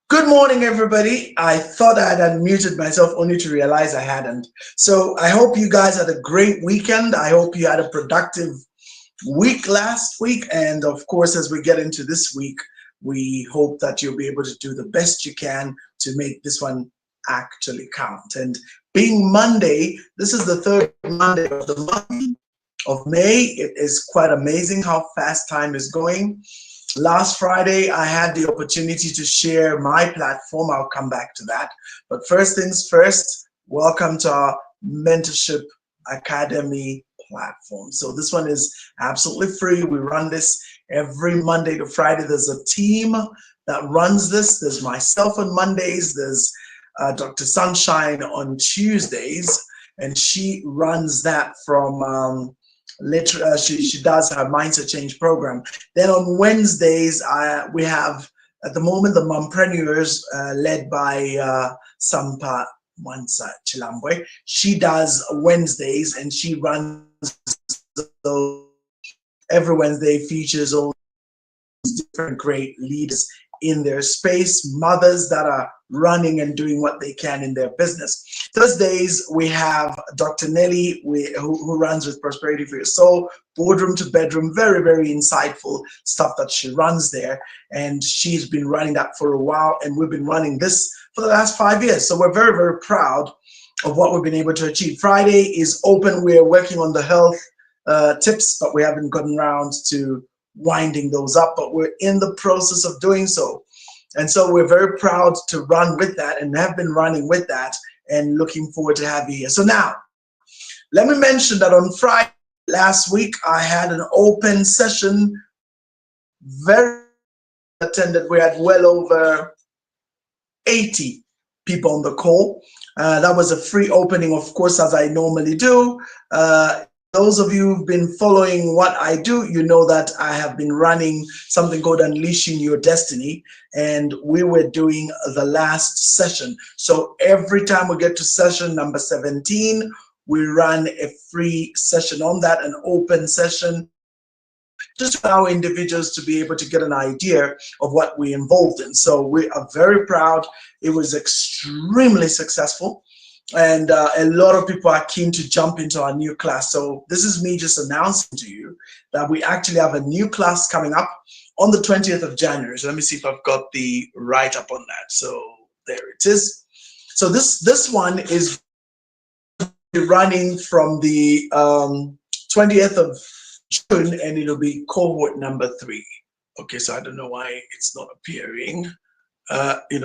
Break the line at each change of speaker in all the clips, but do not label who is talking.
Good morning, everybody. I thought I had unmuted myself only to realize I hadn't. So I hope you guys had a great weekend. I hope you had a productive week last week. And of course, as we get into this week, we hope that you'll be able to do the best you can to make this one actually count. And being Monday, this is the third Monday of the month of May. It is quite amazing how fast time is going. Last Friday, I had the opportunity to share my platform. I'll come back to that. But first things first, welcome to our Mentorship Academy platform. So this one is absolutely free. We run this every Monday to Friday. There's a team that runs this. There's myself on Mondays. There's Dr. Sunshine on Tuesdays. And she runs that from she does her mindset change program. Then on Wednesdays, we have at the moment the mompreneurs led by Sampa Wansa Chilambwe. She does Wednesdays and she runs those every Wednesday, features all different great leaders in their space, mothers that are running and doing what they can in their business. Thursdays, we have Dr. Nellie, who runs with Prosperity for Your Soul, boardroom to bedroom, very, very insightful stuff that she runs there. And she's been running that for a while, and we've been running this for the last 5 years. So we're very, very proud of what we've been able to achieve. Friday is open. We're working on the health tips, but we haven't gotten around to winding those up, but we're in the process of doing so. And so we're very proud to run with that and have been running with that and looking forward to having you here. So now, let me mention that on Friday last week, I had an open session, very attended. We had well over 80 people on the call. That was a free opening, of course, as I normally do. Those of you who've been following what I do, you know that I have been running something called Unleashing Your Destiny, and we were doing the last session. So every time we get to session number 17, we run a free session on that, an open session, just for our individuals to be able to get an idea of what we're involved in. So we are very proud. It was extremely successful. And a lot of people are keen to jump into our new class. So this is me just announcing to you that we actually have a new class coming up on the 20th of January. So let me see if I've got the write-up on that. So there it is. So this one is running from the 20th of June, and it'll be cohort number 3. Okay, so I don't know why it's not appearing.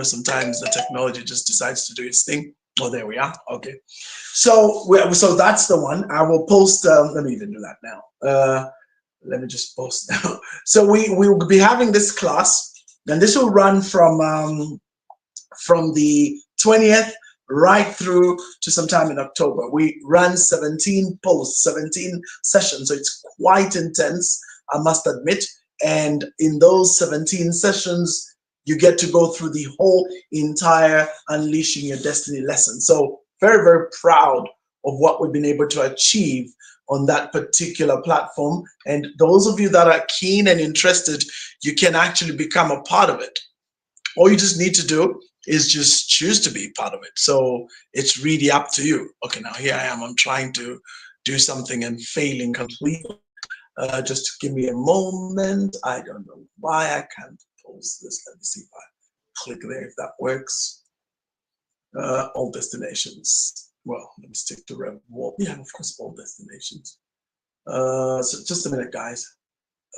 Sometimes the technology just decides to do its thing. Oh, there we are. Okay, so that's the one. I will post. Let me even do that now. Let me just post now. So we will be having this class, and this will run from the 20th right through to sometime in October. We run 17 posts, 17 sessions, so it's quite intense, I must admit. And in those 17 sessions, you get to go through the whole entire Unleashing Your Destiny lesson. So very, very proud of what we've been able to achieve on that particular platform. And those of you that are keen and interested, you can actually become a part of it. All you just need to do is just choose to be part of it. So it's really up to you. Okay, now here I am. I'm trying to do something and failing completely. Just give me a moment. I don't know why I can't post this. Let me see if I click there, if that works. All destinations. Well, let me stick to Rev Walter. Yeah, of course, all destinations. So just a minute, guys.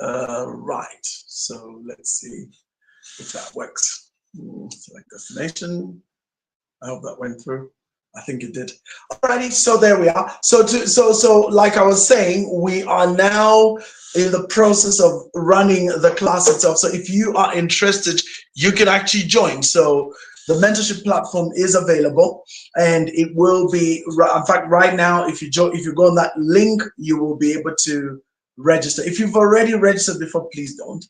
Right. So let's see if that works. Select destination. I hope that went through. I think it did. Alrighty, so there we are. So like I was saying, we are now in the process of running the class itself. So if you are interested, you can actually join. So the mentorship platform is available, and it will be. In fact, right now, if you go on that link, you will be able to register. If you've already registered before, please don't.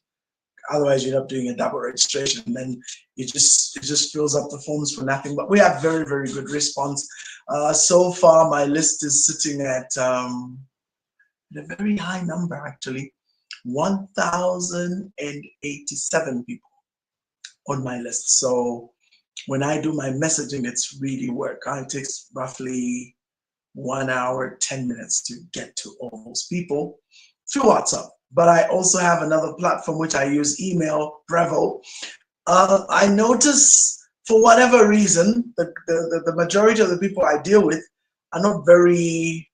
Otherwise, you end up doing a double registration, and then it just fills up the forms for nothing. But we have very, very good response. So far, my list is sitting at a very high number, actually, 1,087 people. on my list. So when I do my messaging, it's really work. It takes roughly 1 hour, 10 minutes to get to all those people through WhatsApp. But I also have another platform which I use, email, Brevo. I notice for whatever reason, the majority of the people I deal with are not very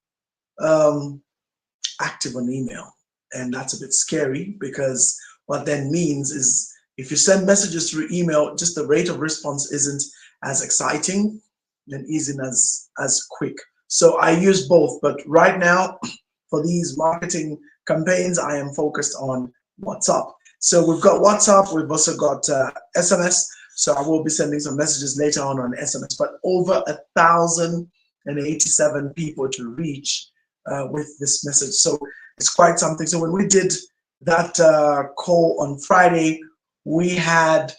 active on email. And that's a bit scary, because what that means is if you send messages through email, just the rate of response isn't as exciting and isn't as quick. So I use both, but right now for these marketing campaigns, I am focused on WhatsApp. So we've got WhatsApp, we've also got SMS. So I will be sending some messages later on SMS, but over 1,087 people to reach with this message. So it's quite something. So when we did that call on Friday, we had,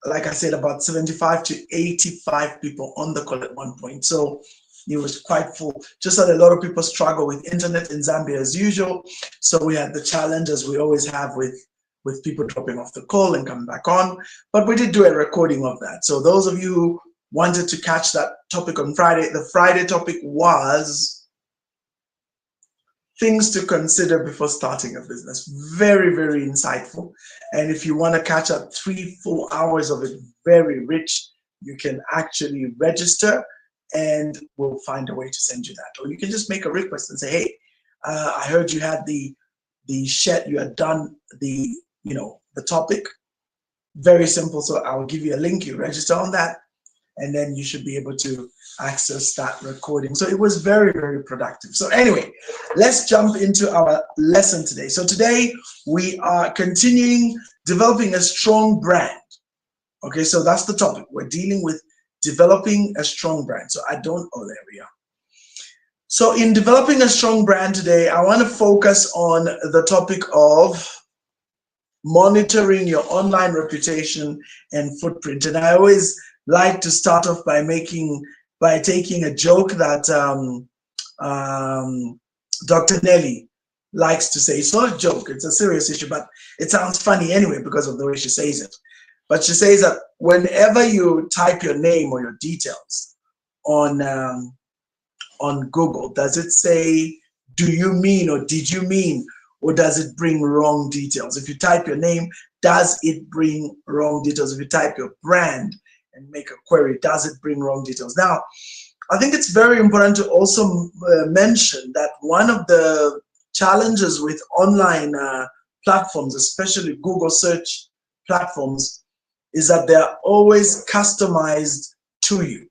like I said, about 75 to 85 people on the call at one point. So it was quite full. Just that a lot of people struggle with internet in Zambia as usual. So we had the challenge, as we always have, with people dropping off the call and coming back on. But we did do a recording of that. So those of you who wanted to catch that topic on Friday, the Friday topic was things to consider before starting a business. Very, very insightful. And if you want to catch up 3 full hours of it, very rich, you can actually register and we'll find a way to send you that. Or you can just make a request and say, hey, I heard you had the shed, you had done the topic. Very simple. So I'll give you a link, you register on that, and then you should be able to access that recording. So it was very, very productive. So anyway, let's jump into our lesson today. So today we are continuing developing a strong brand. Okay, so that's the topic. We're dealing with developing a strong brand. So there we are. So in developing a strong brand today, I want to focus on the topic of monitoring your online reputation and footprint. And I always like to start off by taking a joke that Dr. Nellie likes to say. It's not a joke, it's a serious issue, but it sounds funny anyway because of the way she says it. But she says that whenever you type your name or your details on Google, does it say, do you mean or did you mean, or does it bring wrong details? If you type your name, does it bring wrong details? If you type your brand and make a query, does it bring wrong details? Now, I think it's very important to also mention that one of the challenges with online platforms, especially Google search platforms, is that they're always customized to you.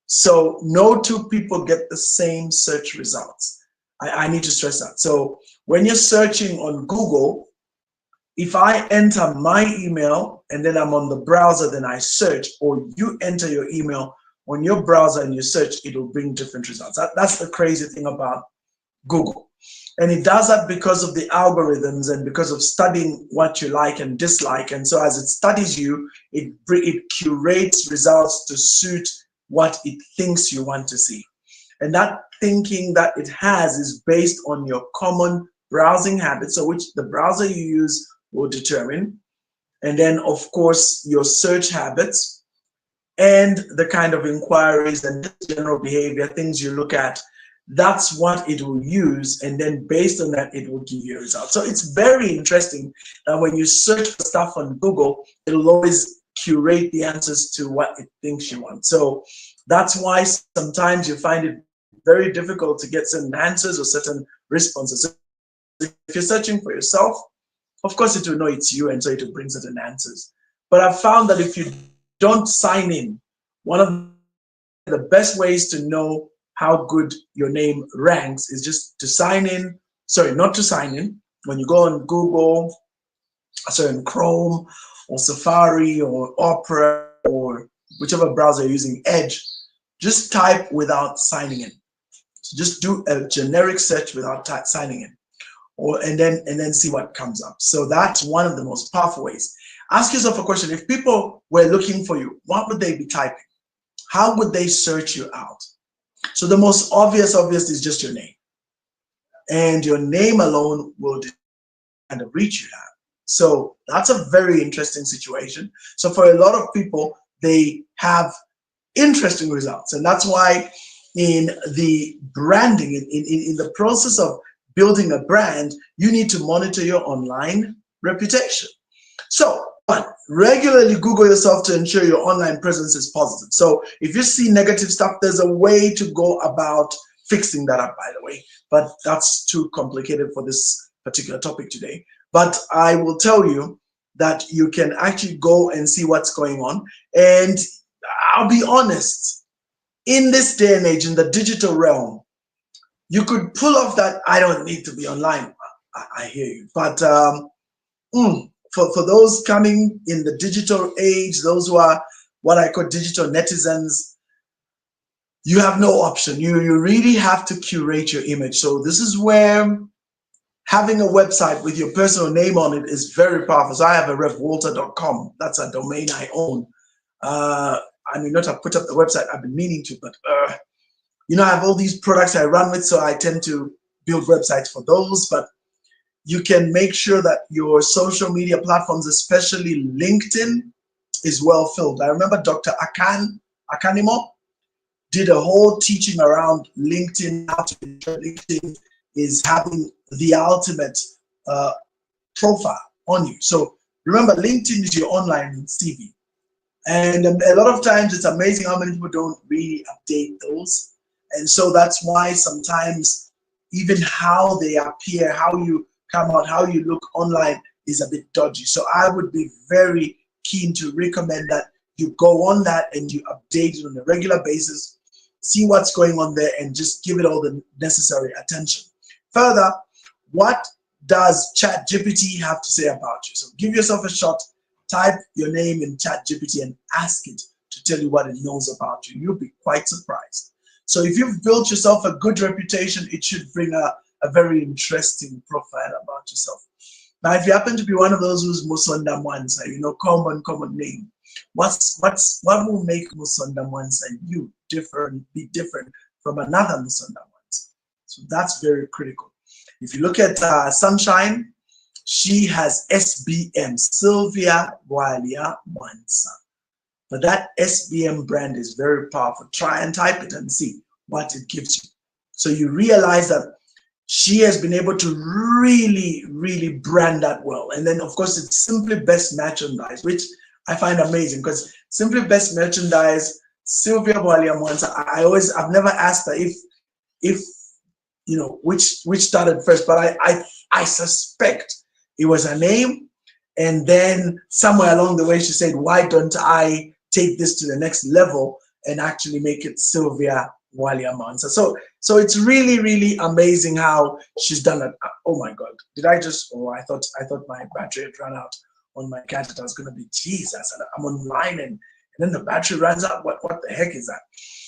So no two people get the same search results. I need to stress that. So when you're searching on Google, if I enter my email and then I'm on the browser, then I search, or you enter your email on your browser and you search, it will bring different results. That's the crazy thing about Google. And it does that because of the algorithms and because of studying what you like and dislike. And so as it studies you, it curates results to suit what it thinks you want to see. And that thinking that it has is based on your common browsing habits, so which the browser you use will determine. And then, of course, your search habits and the kind of inquiries and general behavior, things you look at, that's what it will use. And then based on that, it will give you a result. So it's very interesting that when you search for stuff on Google, it'll always curate the answers to what it thinks you want. So that's why sometimes you find it very difficult to get certain answers or certain responses. So if you're searching for yourself, of course it will know it's you, and so it will bring certain answers. But I've found that if you don't sign in, one of the best ways to know how good your name ranks is just to sign in. Sorry, not to sign in. When you go on Google, sorry, in Chrome or Safari or Opera or whichever browser you're using, Edge, just type without signing in. So just do a generic search without signing in, and then see what comes up. So that's one of the most powerful ways. Ask yourself a question: if people were looking for you, what would they be typing? How would they search you out? So the most obvious is just your name, and your name alone will kind of reach you out. So that's a very interesting situation. So for a lot of people, they have interesting results. And that's why in the branding, in the process of building a brand, you need to monitor your online reputation. So, one, regularly Google yourself to ensure your online presence is positive. So if you see negative stuff, there's a way to go about fixing that up, by the way. But that's too complicated for this particular topic today. But I will tell you that you can actually go and see what's going on. And I'll be honest, in this day and age, in the digital realm, you could pull off that I don't need to be online. I hear you. But for those coming in the digital age, those who are what I call digital netizens, you have no option. You really have to curate your image. So this is where having a website with your personal name on it is very powerful. So I have a revwalter.com. That's a domain I own. I may not have put up the website I've been meaning to, but you know, I have all these products I run with, so I tend to build websites for those. But you can make sure that your social media platforms, especially LinkedIn, is well filled. I remember Dr. Akanimo did a whole teaching around LinkedIn. How to ensure LinkedIn is having the ultimate profile on you. So remember, LinkedIn is your online CV. And a lot of times it's amazing how many people don't really update those. And so that's why sometimes even how they appear, how you come out, how you look online is a bit dodgy. So I would be very keen to recommend that you go on that and you update it on a regular basis, see what's going on there, and just give it all the necessary attention. Further, what does ChatGPT have to say about you? So give yourself a shot, type your name in ChatGPT and ask it to tell you what it knows about you. You'll be quite surprised. So if you've built yourself a good reputation, it should bring a very interesting profile about yourself. Now, if you happen to be one of those who's Musonda Mwanza, you know, common name, what will make Musonda Mwanza you be different from another Musonda Mwanza? So that's very critical. If you look at Sunshine, she has SBM, Sylvia Bwalia Mwanza. But that SBM brand is very powerful. Try and type it and see what it gives you. So you realize that she has been able to really, really brand that well. And then, of course, it's Simply Best Merchandise, which I find amazing because Simply Best Merchandise, Sylvia Bwalia Mwanza, I've never asked her if you know, which started first, but I suspect it was her name. And then somewhere along the way, she said, why don't I take this to the next level and actually make it Sylvia Bwalia Mwanza? So it's really, really amazing how she's done it. Oh my God, did I just, I thought my battery had run out on my gadget. I was gonna be, Jesus, I'm online and then the battery runs out. What the heck is that?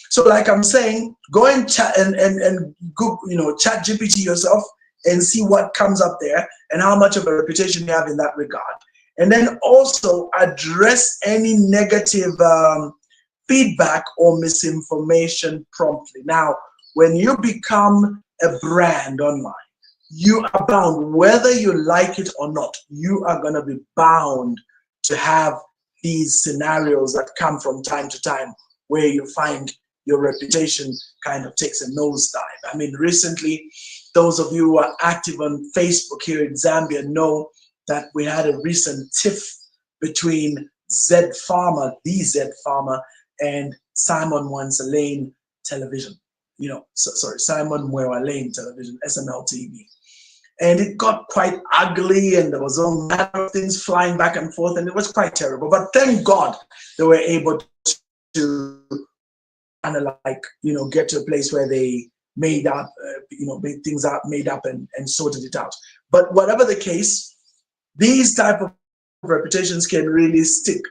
So like I'm saying, go and chat and Google, you know, chat GPT yourself and see what comes up there and how much of a reputation you have in that regard. And then also address any negative feedback or misinformation promptly. Now, when you become a brand online, you are bound, whether you like it or not, you are going to be bound to have these scenarios that come from time to time where you find your reputation kind of takes a nosedive. I mean, recently, those of you who are active on Facebook here in Zambia know that we had a recent tiff between the Z Farmer, and Simon Mwanza Lane Television. You know, Simon Mwewa Lane Television, SML TV. And it got quite ugly and there was all manner of things flying back and forth and it was quite terrible. But thank God they were able to kind of like, you know, get to a place where they made up, made things up, made up and sorted it out. But whatever the case, these type of reputations can really stick.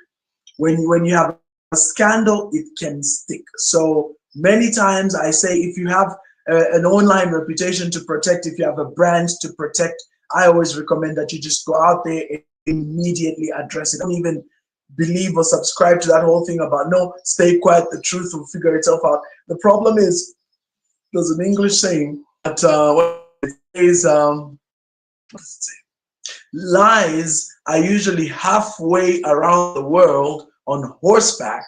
When you have a scandal, it can stick. So many times I say, if you have an online reputation to protect, if you have a brand to protect, I always recommend that you just go out there and immediately address it. Don't even believe or subscribe to that whole thing about, no, stay quiet, the truth will figure itself out. The problem is, there's an English saying that what it says, what does it say? Lies are usually halfway around the world on horseback,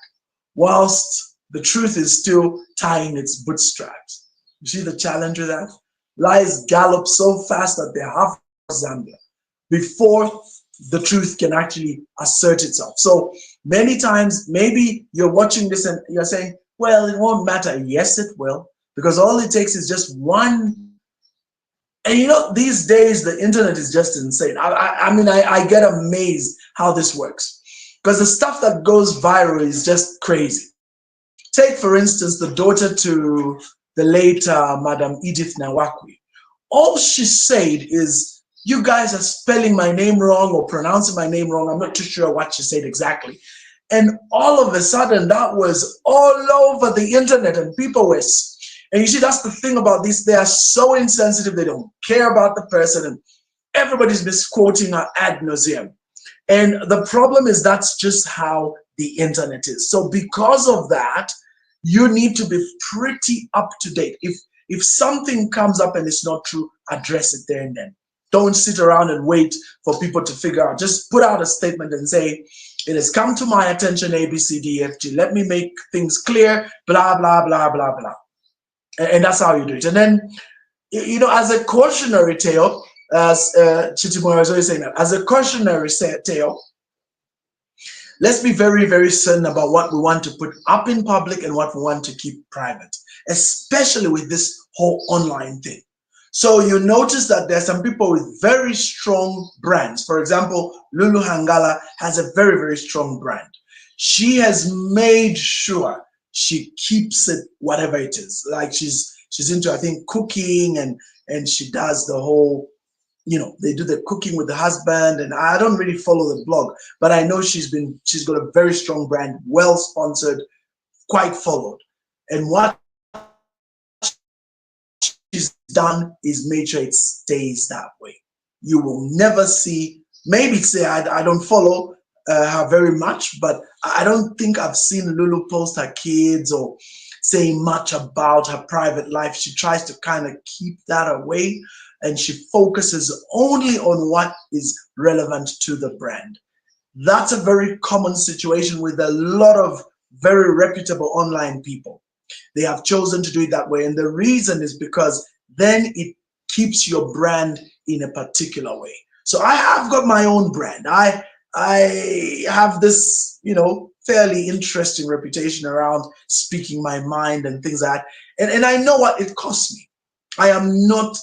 whilst the truth is still tying its bootstraps. You see the challenge with that? Lies gallop so fast that they're half Zambia before the truth can actually assert itself. So many times, maybe you're watching this and you're saying, well, it won't matter. Yes, it will, because all it takes is just one. And you know, these days, the internet is just insane. I get amazed how this works, because the stuff that goes viral is just crazy. Take, for instance, the daughter to the late Madam Edith Nawakwi. All she said is, you guys are spelling my name wrong or pronouncing my name wrong. I'm not too sure what she said exactly. And all of a sudden, that was all over the internet, and people were, and you see, that's the thing about this. They are so insensitive. They don't care about the person, and everybody's misquoting her ad nauseum. And the problem is, that's just how the internet is. So because of that, you need to be pretty up to date. If something comes up and it's not true, address it there and then. Don't sit around and wait for people to figure out. Just put out a statement and say, it has come to my attention, A, B, C, D, F, G. Let me make things clear, blah, blah, blah, blah, blah. And that's how you do it. And then, you know, as a cautionary tale, as Chitimura is always saying that, as a cautionary tale, let's be very, very certain about what we want to put up in public and what we want to keep private, especially with this whole online thing. So you notice that there's some people with very strong brands. For example, Lulu Hangala has a very, very strong brand. She has made sure she keeps it whatever it is. Like she's into, I think, cooking, and she does the whole, you know, they do the cooking with the husband, and I don't really follow the blog, but I know she's got a very strong brand, well sponsored, quite followed. And what she's done is made sure it stays that way. You will never see, maybe say I don't follow her very much, but I don't think I've seen Lulu post her kids or say much about her private life. She tries to kind of keep that away, and she focuses only on what is relevant to the brand. That's a very common situation with a lot of very reputable online people. They have chosen to do it that way, and the reason is because then it keeps your brand in a particular way. So I have got my own brand. I have this, you know, fairly interesting reputation around speaking my mind and things like that. And I know what it costs me. I am not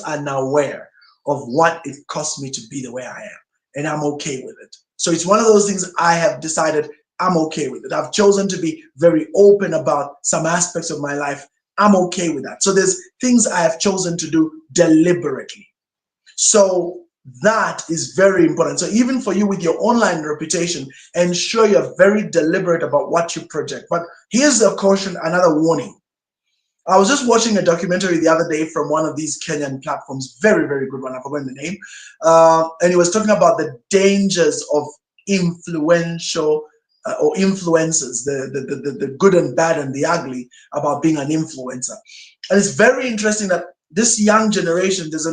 unaware of what it costs me to be the way I am, and I'm okay with it. So it's one of those things I have decided I'm okay with it. I've chosen to be very open about some aspects of my life. I'm okay with that. So there's things I have chosen to do deliberately. So that is very important. So even for you with your online reputation, ensure you're very deliberate about what you project. But here's a caution, another warning. I was just watching a documentary the other day from one of these Kenyan platforms, very, very good one, I forgot the name, and he was talking about the dangers of influential or influencers, the good and bad and the ugly about being an influencer. And it's very interesting that this young generation, there's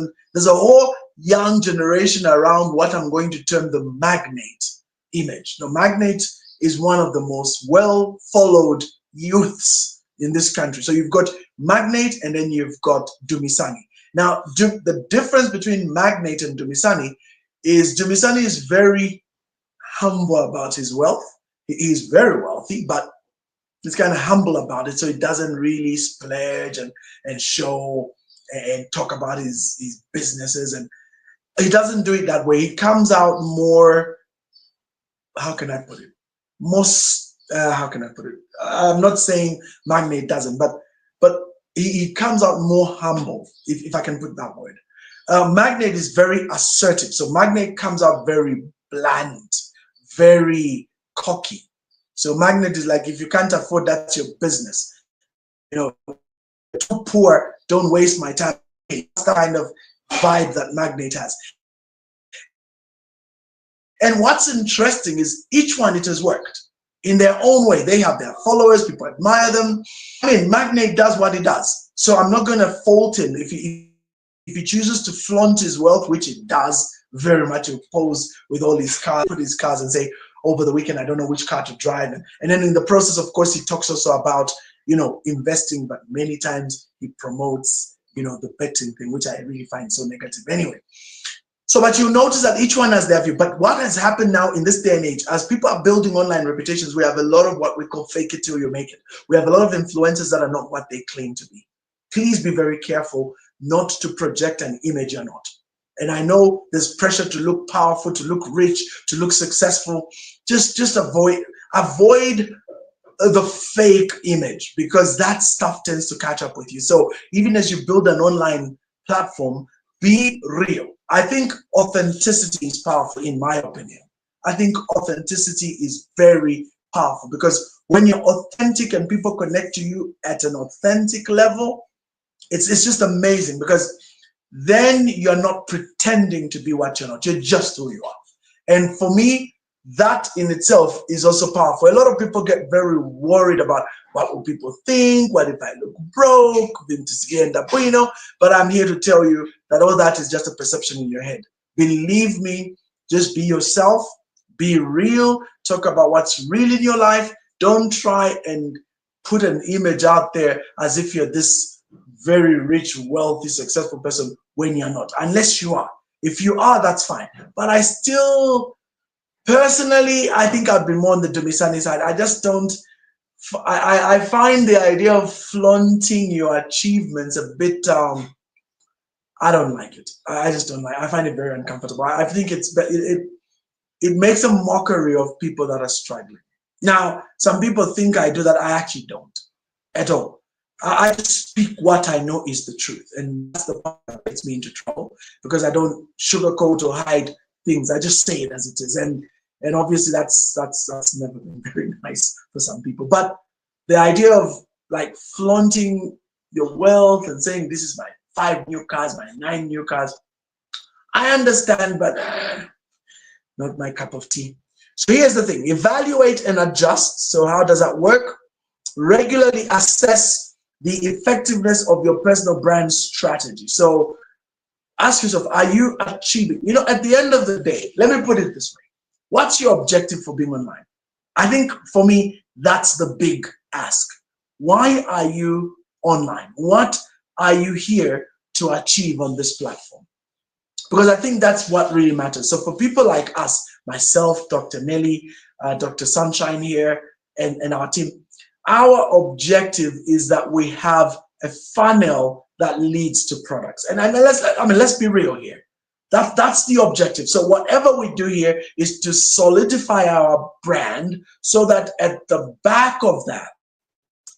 a whole young generation around what I'm going to term the magnate image. Now, magnate is one of the most well-followed youths in this country. So you've got magnate and then you've got Dumisani. Now, the difference between magnate and Dumisani is very humble about his wealth. He is very wealthy, but he's kind of humble about it. So he doesn't really splurge and show and talk about his businesses. And he doesn't do it that way. He comes out more, how can I put it? How can I put it? I'm not saying magnate doesn't, but he comes out more humble, if I can put that word. Magnate is very assertive. So magnate comes out very bland, very cocky. So magnate is like, if you can't afford, that's your business. You know, too poor, don't waste my time. That's the kind of vibe that magnate has. And what's interesting is each one, it has worked in their own way. They have their followers, people admire them. I mean, magnate does what he does. So I'm not going to fault him if if he chooses to flaunt his wealth, which it does very much, he'll pose with all his cars, put his cars and say, over the weekend, I don't know which car to drive. And then in the process, of course, he talks also about, investing, but many times he promotes, the betting thing, which I really find so negative anyway. So, but you'll notice that each one has their view. But what has happened now in this day and age, as people are building online reputations, we have a lot of what we call fake it till you make it. We have a lot of influencers that are not what they claim to be. Please be very careful not to project an image you're not. And I know there's pressure to look powerful, to look rich, to look successful. Just avoid the fake image, because that stuff tends to catch up with you. So even as you build an online platform, be real. I think authenticity is powerful, in my opinion. I think authenticity is very powerful, because when you're authentic and people connect to you at an authentic level, it's just amazing, because then you're not pretending to be what you're not. You're just who you are. And for me, that in itself is also powerful. A lot of people get very worried about what will people think, what if I look broke, but I'm here to tell you that all that is just a perception in your head. Believe me, just be yourself, be real, talk about what's real in your life. Don't try and put an image out there as if you're this very rich, wealthy, successful person when you're not, unless you are. If you are, that's fine. But I still, personally, I think I'd be more on the Dumisani side. I just don't, I find the idea of flaunting your achievements a bit, I don't like it. I just don't like it. I find it very uncomfortable. I think it makes a mockery of people that are struggling. Now, some people think I do that. I actually don't at all. I just speak what I know is the truth, and that's the part that gets me into trouble, because I don't sugarcoat or hide things. I just say it as it is, and obviously that's never been very nice for some people. But the idea of like flaunting your wealth and saying this is my 5 new cars, my 9 new cars, I understand, but not my cup of tea. So here's the thing: evaluate and adjust. So how does that work? Regularly assess the effectiveness of your personal brand strategy. So ask yourself, are you achieving? At the end of the day, let me put it this way. What's your objective for being online? I think for me, that's the big ask. Why are you online? What are you here to achieve on this platform? Because I think that's what really matters. So for people like us, myself, Dr. Nellie, Dr. Sunshine here, and our team, our objective is that we have a funnel that leads to products. And let's be real here. That's the objective. So whatever we do here is to solidify our brand, so that at the back of that,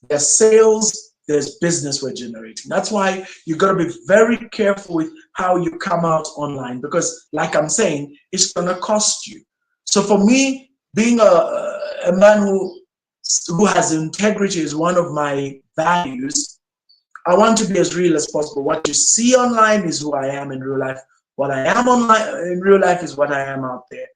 there's sales, there's business we're generating. That's why you got to be very careful with how you come out online, because like I'm saying, it's going to cost you. So for me, being a man who has integrity is one of my values. I want to be as real as possible. What you see online is who I am in real life. What I am online in real life is what I am out there.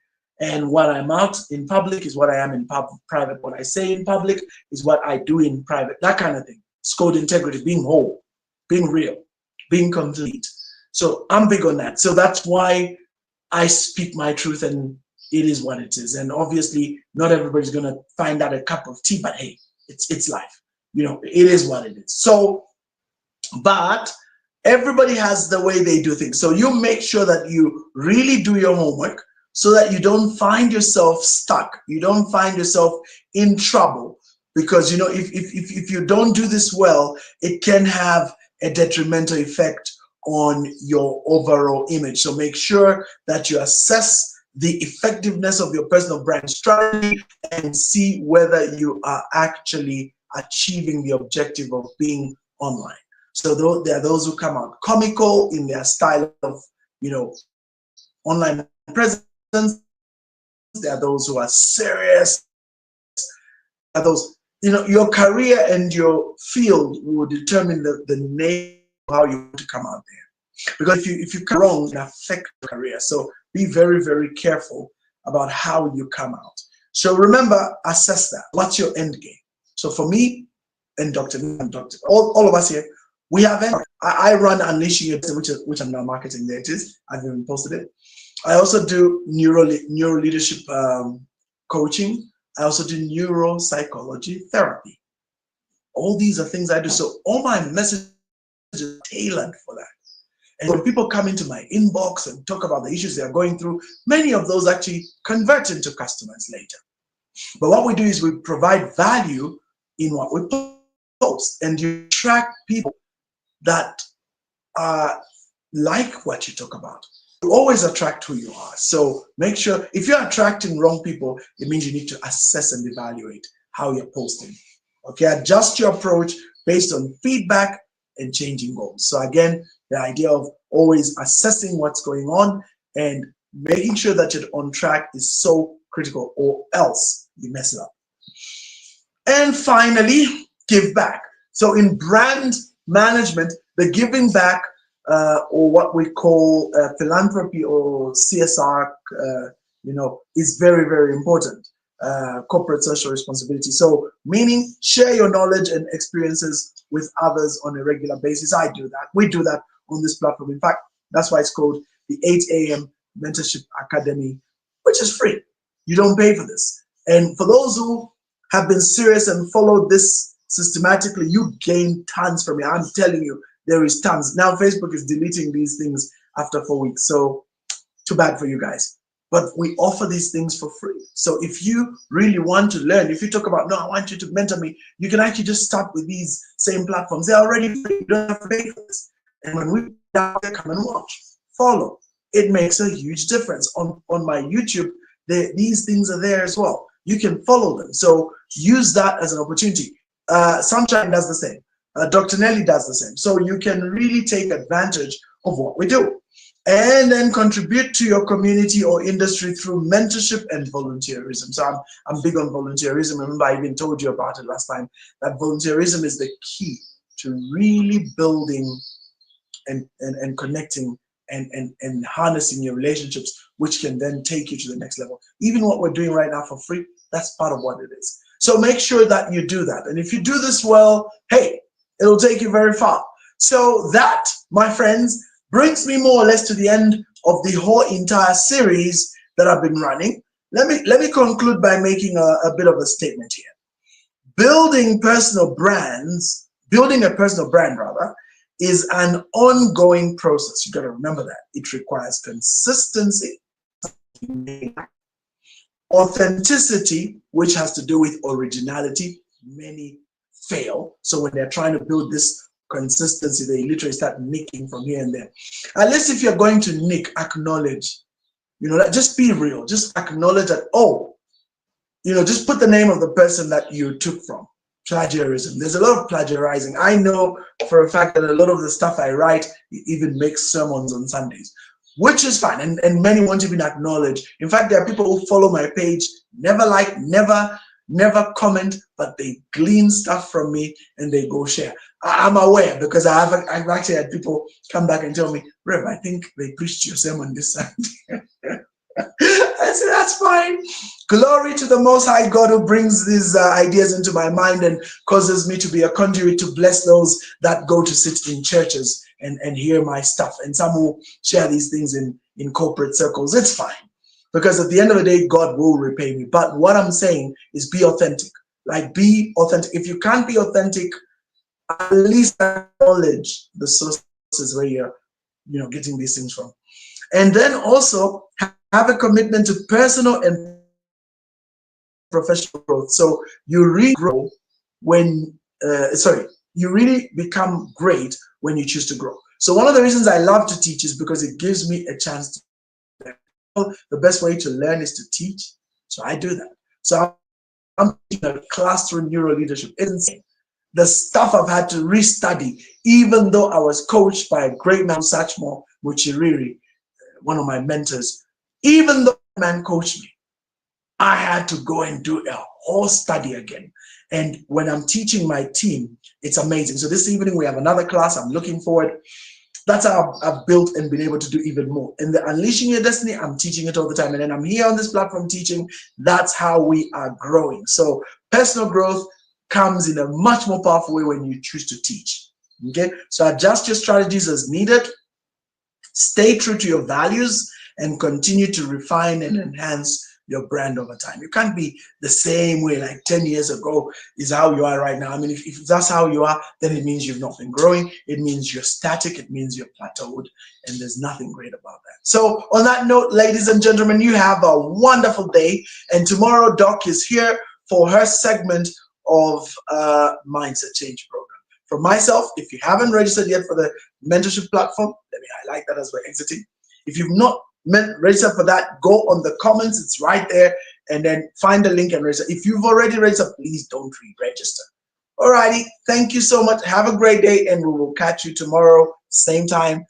And what I'm out in public is what I am in private. What I say in public is what I do in private. That kind of thing. It's called integrity, being whole, being real, being complete. So I'm big on that. So that's why I speak my truth, and it is what it is. And obviously, not everybody's going to find that a cup of tea, but hey, it's life. It is what it is. So, but everybody has the way they do things. So you make sure that you really do your homework, so that you don't find yourself stuck. You don't find yourself in trouble, because if you don't do this well, it can have a detrimental effect on your overall image. So make sure that you assess the effectiveness of your personal brand strategy and see whether you are actually achieving the objective of being online. So there are those who come out comical in their style of, online presence. There are those who are serious. There are those, your career and your field will determine the name of how you want to come out there. Because if you come wrong, it can affect your career. So be very, very careful about how you come out. So remember, assess that. What's your end game? So for me and Dr. all of us here, We have, I run Unleashing Your Destiny, which I'm now marketing. There it is. I've even posted it. I also do neuro leadership coaching. I also do neuropsychology therapy. All these are things I do. So all my messages are tailored for that. And when people come into my inbox and talk about the issues they are going through, many of those actually convert into customers later. But what we do is we provide value in what we post, and you attract people that like what you talk about. You always attract who you are. So make sure, if you're attracting wrong people, it means you need to assess and evaluate how you're posting. Okay, adjust your approach based on feedback and changing goals. So again, the idea of always assessing what's going on and making sure that you're on track is so critical, or else you mess it up. And finally, give back. So in brand management, the giving back, or what we call philanthropy or CSR, is very, very important. Corporate social responsibility. So meaning share your knowledge and experiences with others on a regular basis. I do that. We do that on this platform. In fact, that's why it's called the 8 a.m. Mentorship Academy, which is free. You don't pay for this. And for those who have been serious and followed this systematically, you gain tons from it. I'm telling you, there is tons. Now Facebook is deleting these things after 4 weeks. So too bad for you guys. But we offer these things for free. So if you really want to learn, if you talk about, no, I want you to mentor me, you can actually just start with these same platforms. They're already free. You don't have to pay for this. And when we down there, come and watch, follow. It makes a huge difference. On my YouTube, these things are there as well. You can follow them. So use that as an opportunity. Sunshine does the same. Dr. Nellie does the same. So you can really take advantage of what we do. And then contribute to your community or industry through mentorship and volunteerism. So I'm big on volunteerism. Remember, I even told you about it last time, that volunteerism is the key to really building and connecting and harnessing your relationships, which can then take you to the next level. Even what we're doing right now for free, that's part of what it is. So make sure that you do that. And if you do this well, hey, it'll take you very far. So that, my friends, brings me more or less to the end of the whole entire series that I've been running. Let me conclude by making a bit of a statement here. Building a personal brand rather, is an ongoing process. You got to remember that. It requires consistency, authenticity, which has to do with originality. Many fail. So when they're trying to build this consistency, they literally start nicking from here and there. At least if you're going to nick, acknowledge, just be real. Just acknowledge that, just put the name of the person that you took from. Plagiarism. There's a lot of plagiarizing. I know for a fact that a lot of the stuff I write even makes sermons on Sundays, which is fine. And many won't even acknowledge. In fact, there are people who follow my page, never like, never comment, but they glean stuff from me and they go share. I'm aware because I've actually had people come back and tell me, Rev, I think they preached your sermon this Sunday. I said, that's fine. Glory to the Most High God who brings these ideas into my mind and causes me to be a conduit to bless those that go to sit in churches and hear my stuff. And some who share these things in corporate circles. It's fine. Because at the end of the day, God will repay me. But what I'm saying is be authentic. Like, be authentic. If you can't be authentic, at least acknowledge the sources where you're getting these things from. And then also have a commitment to personal and professional growth. So you really grow when, you really become great when you choose to grow. So one of the reasons I love to teach is because it gives me a chance to learn. The best way to learn is to teach. So I do that. So I'm teaching a class through neuro leadership. It's insane. The stuff I've had to restudy, even though I was coached by a great man, Sachmo Muchiriri, one of my mentors, even though the man coached me, I had to go and do a whole study again. And when I'm teaching my team, it's amazing. So this evening we have another class. I'm looking forward. That's how I've built and been able to do even more. In the Unleashing Your Destiny, I'm teaching it all the time. And then I'm here on this platform teaching. That's how we are growing. So personal growth comes in a much more powerful way when you choose to teach. Okay, so adjust your strategies as needed. Stay true to your values and continue to refine and enhance your brand over time. You can't be the same way like 10 years ago is how you are right now. I mean, if that's how you are, then it means you've not been growing. It means you're static. It means you're plateaued. And there's nothing great about that. So on that note, ladies and gentlemen, you have a wonderful day. And tomorrow, Doc is here for her segment of Mindset Change Program. For myself, if you haven't registered yet for the mentorship platform, let me highlight that as we're exiting. If you've not registered for that, go on the comments, it's right there, and then find the link and register. If you've already registered, please don't re-register. Alrighty, thank you so much. Have a great day, and we will catch you tomorrow, same time,